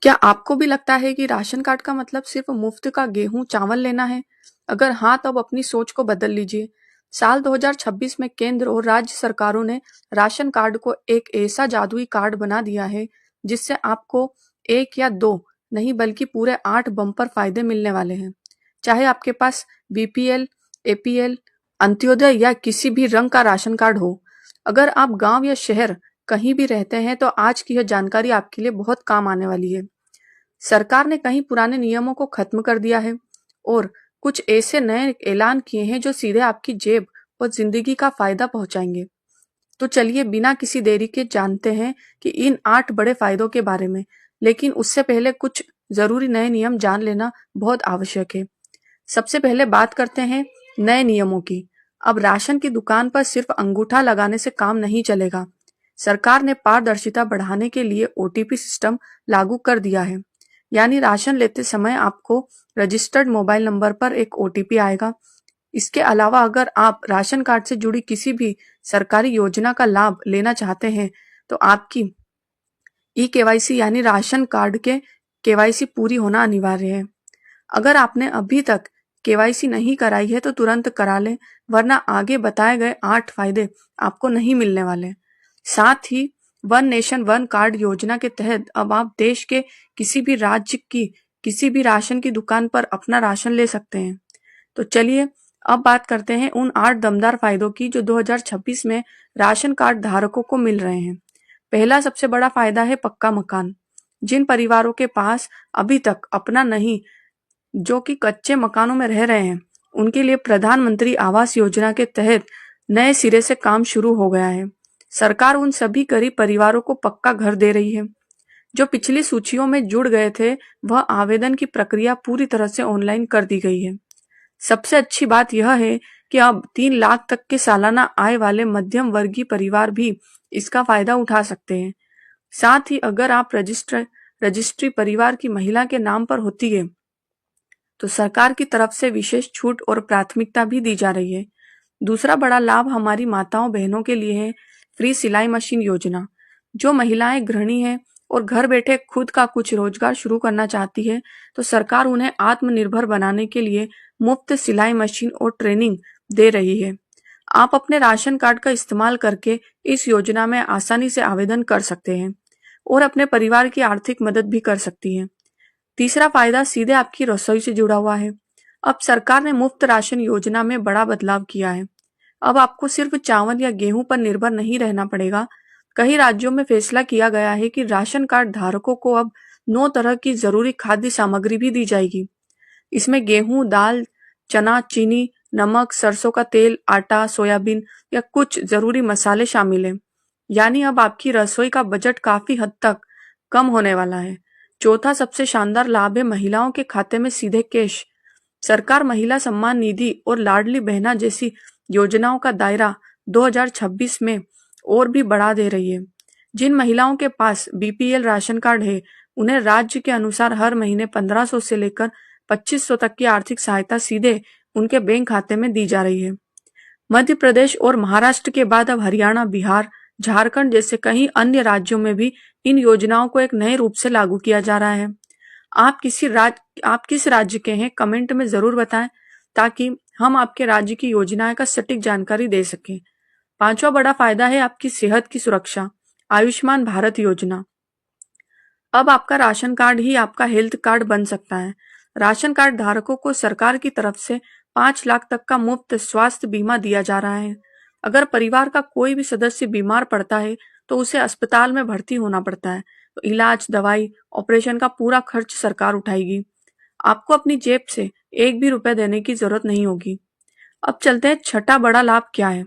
क्या आपको भी लगता है कि राशन कार्ड का मतलब सिर्फ मुफ्त का गेहूं चावल लेना है? अगर हाँ, तब अपनी सोच को बदल लीजिए। साल 2026 में केंद्र और राज्य सरकारों ने राशन कार्ड को एक ऐसा जादुई कार्ड बना दिया है जिससे आपको एक या दो नहीं बल्कि पूरे 8 बम्पर फायदे मिलने वाले हैं। चाहे आपके पास बीपीएल, एपीएल, अंत्योदय या किसी भी रंग का राशन कार्ड हो, अगर आप गांव या शहर कहीं भी रहते हैं तो आज की यह जानकारी आपके लिए बहुत काम आने वाली है। सरकार ने कई पुराने नियमों को खत्म कर दिया है और कुछ ऐसे नए ऐलान किए हैं जो सीधे आपकी जेब और जिंदगी का फायदा पहुंचाएंगे। तो चलिए बिना किसी देरी के जानते हैं कि इन 8 बड़े फायदों के बारे में। लेकिन उससे पहले कुछ जरूरी नए नियम जान लेना बहुत आवश्यक है। सबसे पहले बात करते हैं नए नियमों की। अब राशन की दुकान पर सिर्फ अंगूठा लगाने से काम नहीं चलेगा। सरकार ने पारदर्शिता बढ़ाने के लिए ओटीपी सिस्टम लागू कर दिया है। यानी राशन लेते समय आपको रजिस्टर्ड मोबाइल नंबर पर एक ओटीपी आएगा। इसके अलावा अगर आप राशन कार्ड से जुड़ी किसी भी सरकारी योजना का लाभ लेना चाहते हैं तो आपकी ई केवाईसी यानी राशन कार्ड के केवाईसी पूरी होना अनिवार्य है। अगर आपने अभी तक केवाईसी नहीं कराई है तो तुरंत करा लें, वरना आगे बताए गए 8 फायदे आपको नहीं मिलने वाले। साथ ही वन नेशन वन कार्ड योजना के तहत अब आप देश के किसी भी राज्य की किसी भी राशन की दुकान पर अपना राशन ले सकते हैं। तो चलिए अब बात करते हैं उन 8 दमदार फायदों की जो 2026 में राशन कार्ड धारकों को मिल रहे हैं। पहला सबसे बड़ा फायदा है पक्का मकान। जिन परिवारों के पास अभी तक अपना नहीं, जो कि कच्चे मकानों में रह रहे हैं, उनके लिए प्रधानमंत्री आवास योजना के तहत नए सिरे से काम शुरू हो गया है। सरकार उन सभी गरीब परिवारों को पक्का घर दे रही है जो पिछली सूचियों में जुड़ गए थे। वह आवेदन की प्रक्रिया पूरी तरह से ऑनलाइन कर दी गई है। सबसे अच्छी बात यह है कि अब 3 लाख तक के सालाना आय वाले मध्यम वर्गीय परिवार भी इसका फायदा उठा सकते हैं। साथ ही अगर आप रजिस्ट्री परिवार की महिला के नाम पर होती है तो सरकार की तरफ से विशेष छूट और प्राथमिकता भी दी जा रही है। दूसरा बड़ा लाभ हमारी माताओं बहनों के लिए है फ्री सिलाई मशीन योजना। जो महिलाएं गृहिणी हैं और घर बैठे खुद का कुछ रोजगार शुरू करना चाहती है तो सरकार उन्हें आत्मनिर्भर बनाने के लिए मुफ्त सिलाई मशीन और ट्रेनिंग दे रही है। आप अपने राशन कार्ड का इस्तेमाल करके इस योजना में आसानी से आवेदन कर सकते हैं और अपने परिवार की आर्थिक मदद भी कर सकती हैं। तीसरा फायदा सीधे आपकी रसोई से जुड़ा हुआ है। अब सरकार ने मुफ्त राशन योजना में बड़ा बदलाव किया है। अब आपको सिर्फ चावल या गेहूं पर निर्भर नहीं रहना पड़ेगा। कई राज्यों में फैसला किया गया है कि राशन कार्ड धारकों को अब 9 तरह की जरूरी खाद्य सामग्री भी दी जाएगी। इसमें गेहूं, दाल, चना, चीनी, नमक, सरसों का तेल, आटा, सोयाबीन या कुछ जरूरी मसाले शामिल हैं। यानी अब आपकी रसोई का बजट काफी हद तक कम होने वाला है। चौथा सबसे शानदार लाभ है महिलाओं के खाते में सीधे कैश। सरकार महिला सम्मान निधि और लाडली बहना जैसी योजनाओं का दायरा 2026 में और भी बढ़ा दे रही है। जिन महिलाओं के पास बीपीएल राशन कार्ड है, उन्हें राज्य के अनुसार हर महीने 1500 से लेकर 2500 तक की आर्थिक सहायता सीधे उनके बैंक खाते में दी जा रही है। मध्य प्रदेश और महाराष्ट्र के बाद अब हरियाणा, बिहार, झारखंड जैसे कई अन्य राज्यों में भी इन योजनाओं को एक नए रूप से लागू किया जा रहा है। आप किस राज्य के हैं, कमेंट में जरूर बताएं ताकि हम आपके राज्य की योजनाएं का सटीक जानकारी दे सकें। पांचवा बड़ा फायदा है आपकी सेहत की सुरक्षा। आयुष्मान भारत योजना। अब आपका राशन कार्ड ही आपका हेल्थ कार्ड बन सकता है। राशन कार्ड धारकों को सरकार की तरफ से 5 लाख तक का मुफ्त स्वास्थ्य बीमा दिया जा रहा है। अगर परिवार का कोई भी सदस्य बीमार पड़ता है तो उसे अस्पताल में भर्ती होना पड़ता है, तो इलाज, दवाई, ऑपरेशन का पूरा खर्च सरकार उठाएगी। आपको अपनी जेब से एक भी रुपए देने की जरूरत नहीं होगी। अब चलते हैं छठा बड़ा लाभ क्या है।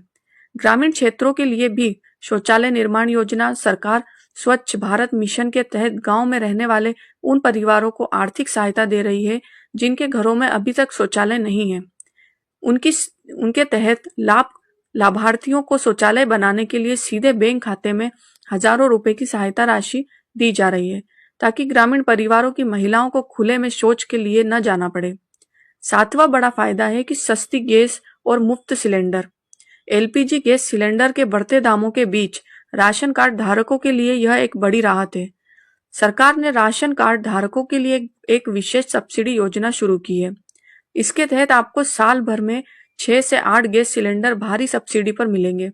ग्रामीण क्षेत्रों के लिए भी शौचालय निर्माण योजना। सरकार स्वच्छ भारत मिशन के तहत गांव में रहने वाले उन परिवारों को आर्थिक सहायता दे रही है जिनके घरों में अभी तक शौचालय नहीं है। उनकी उनके तहत लाभार्थियों को शौचालय बनाने के लिए सीधे बैंक खाते में हजारों रुपए की सहायता राशि दी जा रही है ताकि ग्रामीण परिवारों की महिलाओं को खुले में शौच के लिए न जाना पड़े। सातवां बड़ा फायदा है कि सस्ती गैस और मुफ्त सिलेंडर। एलपीजी गैस सिलेंडर के बढ़ते दामों के बीच राशन कार्ड धारकों के लिए यह एक बड़ी राहत है। सरकार ने राशन कार्ड धारकों के लिए एक विशेष सब्सिडी योजना शुरू की है। इसके तहत आपको साल भर में 6 से 8 गैस सिलेंडर भारी सब्सिडी पर मिलेंगे।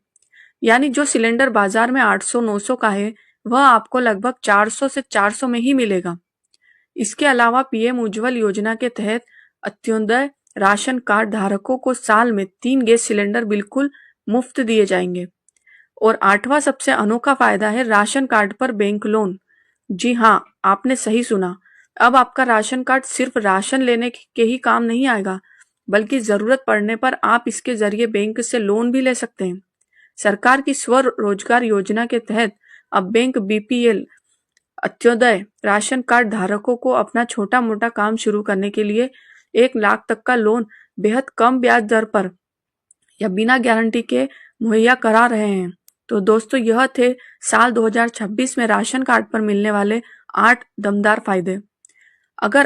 यानी जो सिलेंडर बाजार में 800-900 का है, वह आपको लगभग 400 से 400 में ही मिलेगा। इसके अलावा पीएम उज्ज्वल योजना के तहत अंत्योदय राशन कार्ड धारकों को साल में 3 गैस सिलेंडर बिल्कुल मुफ्त दिए जाएंगे। और 8वां सबसे अनोखा फायदा है राशन कार्ड पर बैंक लोन। जी हाँ, आपने सही सुना। अब आपका राशन कार्ड सिर्फ राशन लेने के ही काम नहीं आएगा, बल्कि जरूरत पड़ने पर आप इसके जरिए बैंक से लोन भी ले सकते हैं। सरकार की स्वरोजगार योजना के तहत अब bank BPL Antyodaya ration card धारकों को अपना छोटा मोटा काम शुरू करने के लिए 1 लाख तक का लोन बेहद कम ब्याज दर पर या बिना गारंटी के मुहैया करा रहे हैं। तो दोस्तों, यह थे साल 2026 में राशन कार्ड पर मिलने वाले 8 दमदार फायदे। अगर